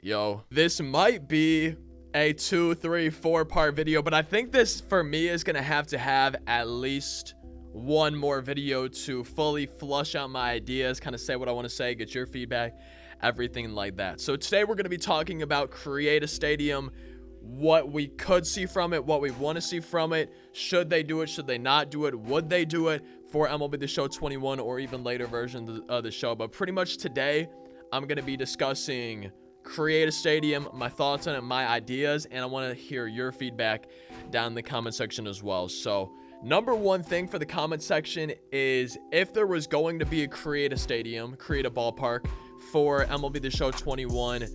Yo, this might be a 2, 3, 4 part video, but I think this for me is gonna have to have at least one more video to fully flush out my ideas, kind of say what I want to say, get your feedback, everything like that. So today we're going to be talking about Create a Stadium, what we could see from it, what we want to see from it. Should they do it? Should they not do it? Would they do it for MLB The Show 21 or even later versions of the show? But pretty much today I'm going to be discussing Create a Stadium, my thoughts on it, my ideas, and I want to hear your feedback down in the comment section as well. So number one thing for the comment section is, if there was going to be a Create a Stadium, create a ballpark for MLB The Show 21,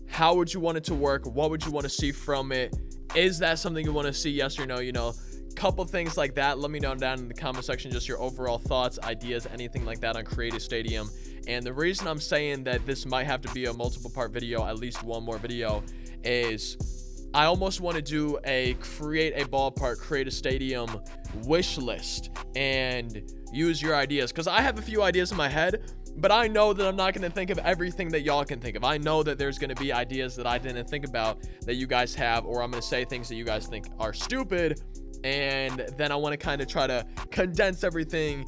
how would you want it to work? What would you want to see from it? Is that something you want to see? Yes or no? You know, couple things like that. Let me know down in the comment section just your overall thoughts, ideas, anything like that on Create a Stadium. And the reason I'm saying that this might have to be a multiple part video, at least one more video, is I almost want to do a create a ballpark, create a stadium wish list and use your ideas, because I have a few ideas in my head, but I know that I'm not going to think of everything that y'all can think of. I know that there's going to be ideas that I didn't think about that you guys have, or I'm going to say things that you guys think are stupid, and then I want to kind of try to condense everything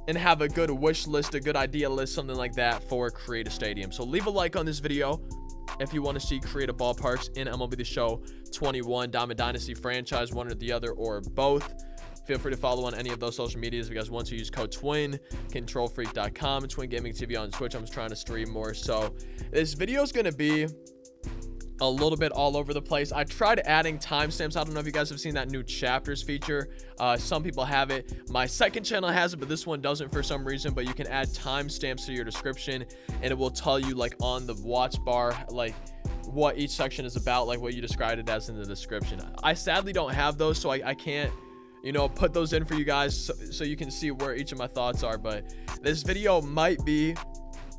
and have a good wish list, a good idea list, something like that for Create a Stadium. So leave a like on this video if you want to see creative ballparks in MLB The Show 21, Diamond Dynasty franchise, one or the other, or both. Feel free to follow on any of those social medias. If you guys want to, use code TWIN, controlfreak.com, Twin Gaming TV on Twitch. I'm just trying to stream more. So this video is going to be a little bit all over the place. I tried adding timestamps. I don't know if you guys have seen that new chapters feature. Some people have it. My second channel has it, but this one doesn't for some reason. But you can add timestamps to your description, and it will tell you, like, on the watch bar, like, what each section is about, like what you described it as in the description. I sadly don't have those, so I can't, you know, put those in for you guys so you can see where each of my thoughts are. But this video might be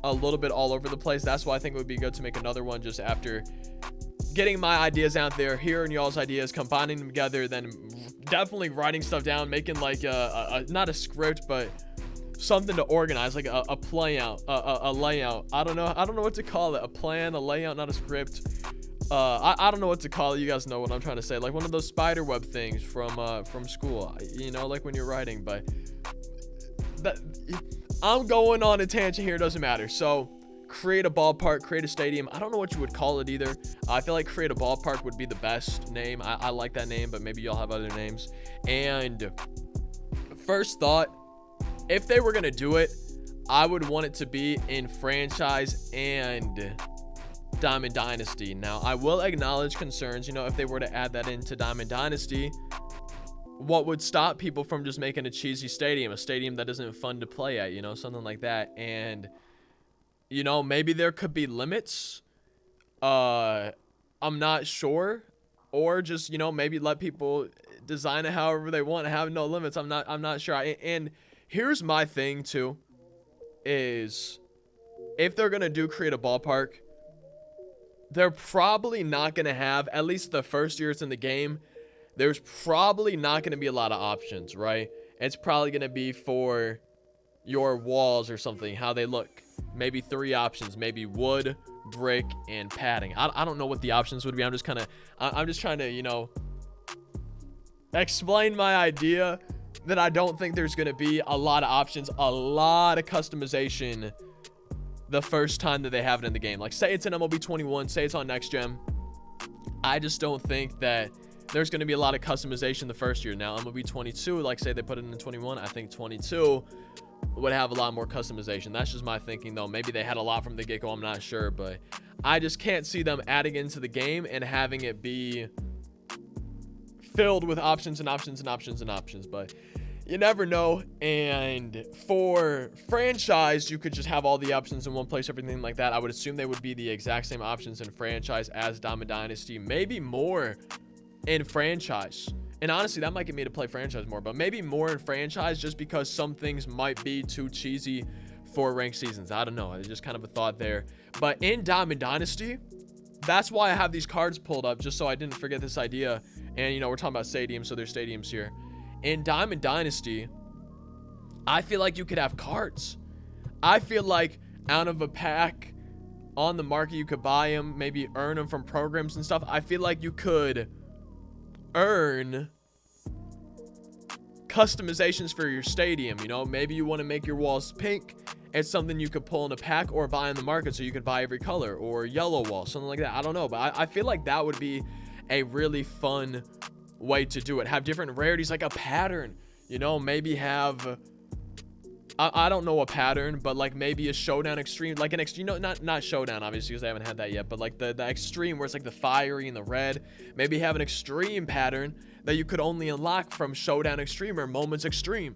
a little bit all over the place. That's why I think it would be good to make another one just after getting my ideas out there, hearing y'all's ideas, combining them together, then definitely writing stuff down, making like not a script, but something to organize, like a play out, a layout. I don't know what to call it. A plan, a layout, not a script. I don't know what to call it. You guys know what I'm trying to say. Like one of those spider web things from school, you know, like when you're writing. But that, I'm going on a tangent here. Doesn't matter. So create a ballpark, create a stadium. I don't know what you would call it either. I feel like create a ballpark would be the best name. I like that name, but maybe y'all have other names. And first thought, if they were going to do it, I would want it to be in franchise and Diamond Dynasty. Now, I will acknowledge concerns, you know, if they were to add that into Diamond Dynasty, what would stop people from just making a cheesy stadium, a stadium that isn't fun to play at, you know, something like that. And you know, maybe there could be limits. I'm not sure. Or just, you know, maybe let people design it however they want and have no limits. I'm not sure. And here's my thing too, is if they're going to do create a ballpark, they're probably not going to have, at least the first year it's in the game, there's probably not going to be a lot of options, right? It's probably going to be for your walls or something, how they look. Maybe 3 options, maybe wood, brick, and padding. I don't know what the options would be. I'm just trying to, you know, explain my idea that I don't think there's going to be a lot of options, a lot of customization the first time that they have it in the game. Like, say it's in MLB 21, say it's on Next Gen. I just don't think that there's going to be a lot of customization the first year. Now, MLB 22, like, say they put it in 21, I think 22 would have a lot more customization. That's just my thinking, though. Maybe they had a lot from the get-go, I'm not sure, but I just can't see them adding into the game and having it be filled with options and options and options and options. But you never know. And for franchise, you could just have all the options in one place, everything like that. I would assume they would be the exact same options in franchise as Diamond Dynasty, maybe more in franchise. And honestly, that might get me to play franchise more, but maybe more in franchise, just because some things might be too cheesy for ranked seasons. I don't know. It's just kind of a thought there. But in Diamond Dynasty, that's why I have these cards pulled up, just so I didn't forget this idea. And, you know, we're talking about stadiums, so there's stadiums here. In Diamond Dynasty, I feel like you could have cards. I feel like out of a pack on the market. You could buy them, maybe earn them from programs and stuff. I feel like you could earn customizations for your stadium. You know, maybe you want to make your walls pink. It's something you could pull in a pack or buy in the market, so you could buy every color, or yellow wall, something like that. I don't know, but I feel like that would be a really fun way to do it. Have different rarities, like a pattern, you know, maybe have I don't know a pattern, but like maybe a showdown extreme, like an extreme, you know, not showdown obviously because I haven't had that yet, but like the extreme where it's like the fiery and the red. Maybe have an extreme pattern that you could only unlock from showdown extreme or moments extreme,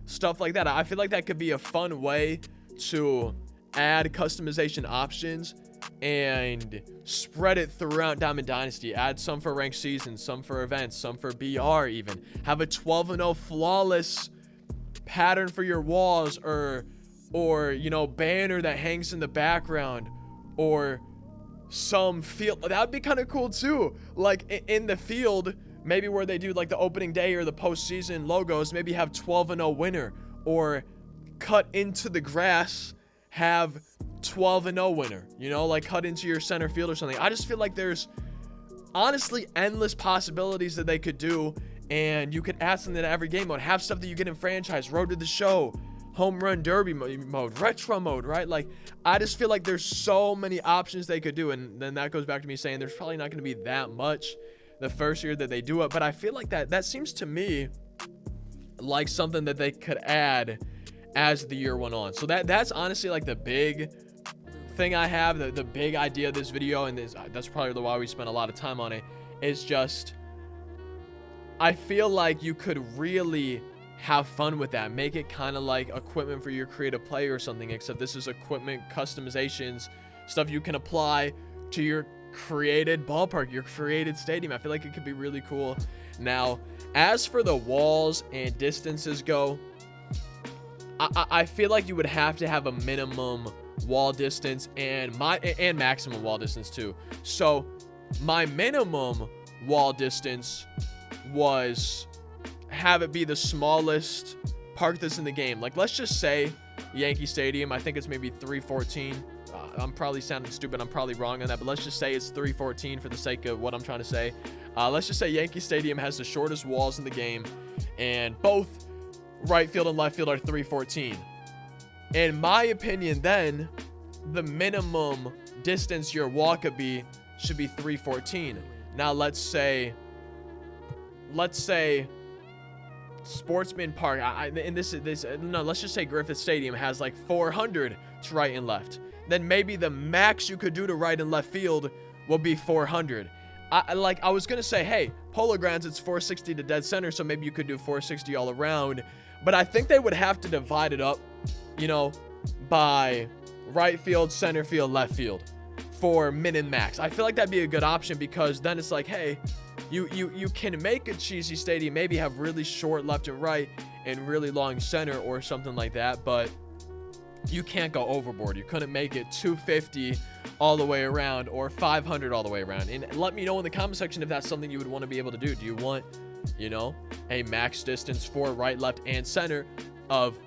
stuff like that. I feel like that could be a fun way to add customization options and spread it throughout Diamond Dynasty. Add some for ranked seasons, some for events, some for BR even. Have a 12-0 flawless pattern for your walls, or you know, banner that hangs in the background, or some field. That would be kind of cool too. Like in the field, maybe where they do like the opening day or the postseason logos, maybe have 12-0 winner, or cut into the grass, have 12-0 winner, you know, like cut into your center field or something. I just feel like there's honestly endless possibilities that they could do, and you could add something to every game mode. Have stuff that you get in franchise, road to the show, home run derby mode, retro mode, right? Like, I just feel like there's so many options they could do, and then that goes back to me saying there's probably not going to be that much the first year that they do it, but I feel like that seems to me like something that they could add as the year went on. So that's honestly like the big thing I have, the big idea of this video, and that's probably why we spent a lot of time on it, is just I feel like you could really have fun with that. Make it kind of like equipment for your creative player or something, except this is equipment customizations, stuff you can apply to your created ballpark, your created stadium. I feel like it could be really cool. Now, as for the walls and distances go, I feel like you would have to have a minimum wall distance and maximum wall distance too. So my minimum wall distance was have it be the smallest park that's in the game. Like, let's just say Yankee Stadium. I think it's maybe 314. I'm probably sounding stupid. I'm probably wrong on that, but let's just say it's 314 for the sake of what I'm trying to say. Let's just say Yankee Stadium has the shortest walls in the game, and both right field and left field are 314. In my opinion, then the minimum distance your wall could be should be 314. Now let's say Sportsman Park, let's just say Griffith Stadium has like 400 to right and left. Then maybe the max you could do to right and left field will be 400. I was gonna say, hey, Polo Grounds, it's 460 to dead center, so maybe you could do 460 all around. But I think they would have to divide it up, you know, by right field, center field, left field for min and max. I feel like that'd be a good option, because then it's like, hey, you can make a cheesy stadium, maybe have really short left and right and really long center or something like that, but you can't go overboard. You couldn't make it 250 all the way around or 500 all the way around. And let me know in the comment section if that's something you would want to be able to do. Do you want, you know, a max distance for right, left, and center of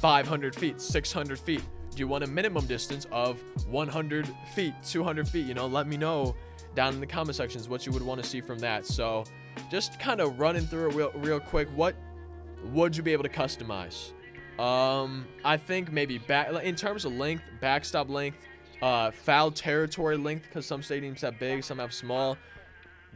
500 feet, 600 feet? Do you want a minimum distance of 100 feet, 200 feet? You know, let me know down in the comment sections what you would want to see from that. So just kind of running through it real quick. What would you be able to customize? I think maybe in terms of length, backstop length, foul territory length, because some stadiums have big, some have small.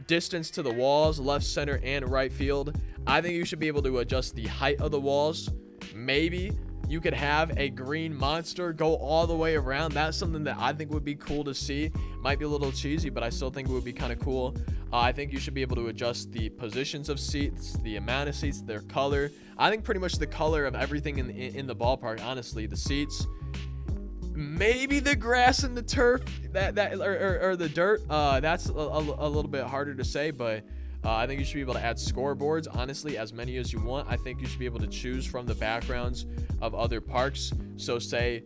Distance to the walls, left, center, and right field. I think you should be able to adjust the height of the walls. Maybe you could have a green monster go all the way around. That's something that I think would be cool to see. Might be a little cheesy, but I still think it would be kind of cool. I think you should be able to adjust the positions of seats, the amount of seats, their color. I think pretty much the color of everything in the ballpark, honestly. The seats, maybe the grass and the turf, or the dirt. That's a little bit harder to say, but I think you should be able to add scoreboards, honestly, as many as you want. I think you should be able to choose from the backgrounds of other parks. So say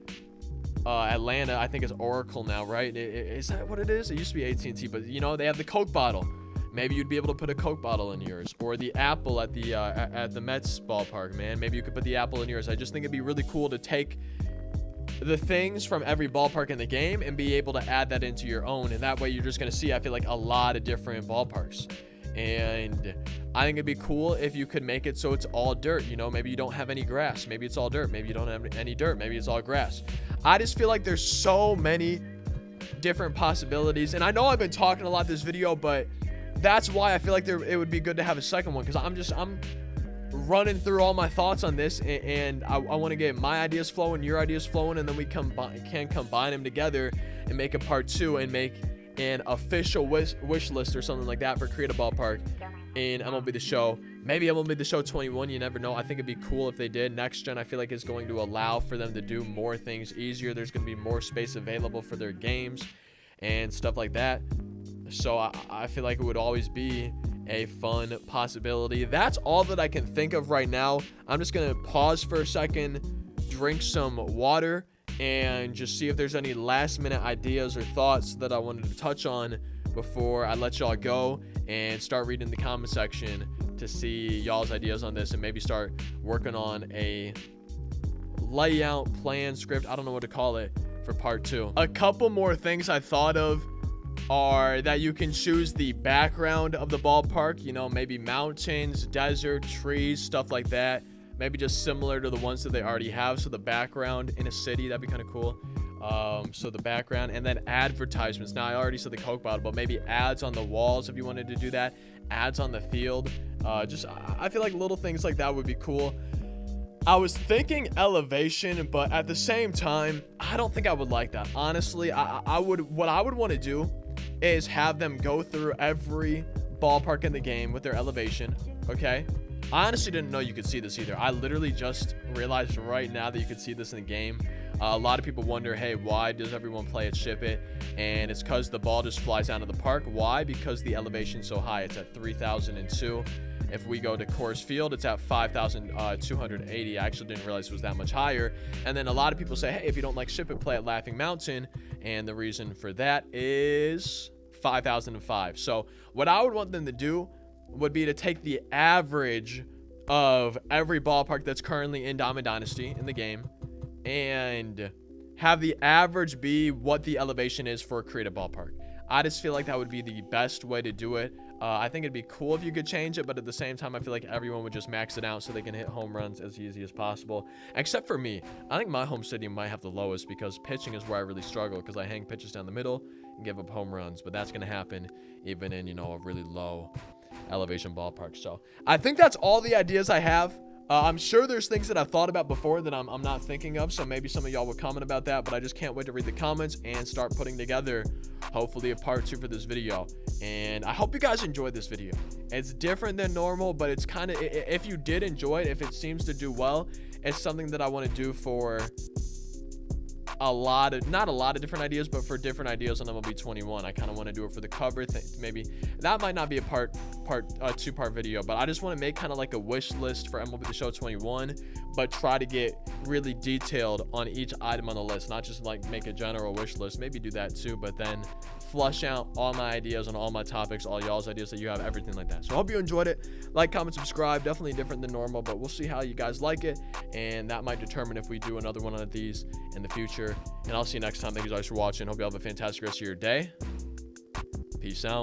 Atlanta, I think it's Oracle now, right? Is that what it is? It used to be AT&T, but you know, they have the Coke bottle. Maybe you'd be able to put a Coke bottle in yours, or the apple at the Mets ballpark, man. Maybe you could put the apple in yours. I just think it'd be really cool to take the things from every ballpark in the game and be able to add that into your own. And that way you're just going to see, I feel like, a lot of different ballparks. And I think it'd be cool if you could make it so it's all dirt. You know, maybe you don't have any grass. Maybe it's all dirt. Maybe you don't have any dirt. Maybe it's all grass. I just feel like there's so many different possibilities. And I know I've been talking a lot this video, but that's why I feel like it would be good to have a second one, because I'm running through all my thoughts on this, and I want to get my ideas flowing, your ideas flowing, and then we can combine them together and make a part 2 and make an official wish list or something like that for Create a Ballpark in MLB The Show. Maybe MLB The Show 21, you never know. I think it'd be cool if they did. Next gen, I feel like, is going to allow for them to do more things easier. There's going to be more space available for their games and stuff like that. So I feel like it would always be a fun possibility. That's all that I can think of right now. I'm just going to pause for a second, drink some water, and just see if there's any last minute ideas or thoughts that I wanted to touch on before I let y'all go, and start reading the comment section to see y'all's ideas on this, and maybe start working on a layout, plan, script, I don't know what to call it, for part 2. A couple more things I thought of are that you can choose the background of the ballpark, you know, maybe mountains, desert, trees, stuff like that. Maybe just similar to the ones that they already have. So the background in a city, that'd be kind of cool. So the background, and then advertisements. Now I already said the Coke bottle, but maybe ads on the walls if you wanted to do that, ads on the field. I feel like little things like that would be cool. I was thinking elevation, but at the same time, I don't think I would like that. Honestly, what I would want to do is have them go through every ballpark in the game with their elevation. Okay, I honestly didn't know you could see this either. I literally just realized right now that you could see this in the game. A lot of people wonder, hey, why does everyone play it, ship it? And it's because the ball just flies out of the park. Why? Because the elevation's so high. It's at 3,002. If we go to Coors Field, it's at 5,280. I actually didn't realize it was that much higher. And then a lot of people say, hey, if you don't like ship it, play at Laughing Mountain. And the reason for that is 5,005. So what I would want them to do would be to take the average of every ballpark that's currently in Diamond Dynasty in the game and have the average be what the elevation is for a Create a Ballpark. I just feel like that would be the best way to do it. I think it'd be cool if you could change it, but at the same time, I feel like everyone would just max it out so they can hit home runs as easy as possible. Except for me. I think my home stadium might have the lowest, because pitching is where I really struggle, because I hang pitches down the middle and give up home runs. But that's going to happen even in, you know, a really low elevation ballpark. So I think that's all the ideas I have. I'm sure there's things that I've thought about before that I'm not thinking of, so maybe some of y'all will comment about that, but I just can't wait to read the comments and start putting together, hopefully, a part 2 for this video. And I hope you guys enjoyed this video. It's different than normal, but it's kind of, if you did enjoy it, if it seems to do well, it's something that I want to do for not a lot of different ideas, but for different ideas on MLB 21. I kind of want to do it for the cover thing. Maybe that might not be a two-part video, but I just want to make kind of like a wish list for MLB The Show 21, but try to get really detailed on each item on the list, not just like make a general wish list. Maybe do that too, but then flush out all my ideas on all my topics, all y'all's ideas that you have, everything like that. So I hope you enjoyed it. Like, comment, subscribe. Definitely different than normal, but we'll see how you guys like it, and that might determine if we do another one of these in the future. And I'll see you next time. Thank you guys for watching. Hope you have a fantastic rest of your day. Peace out.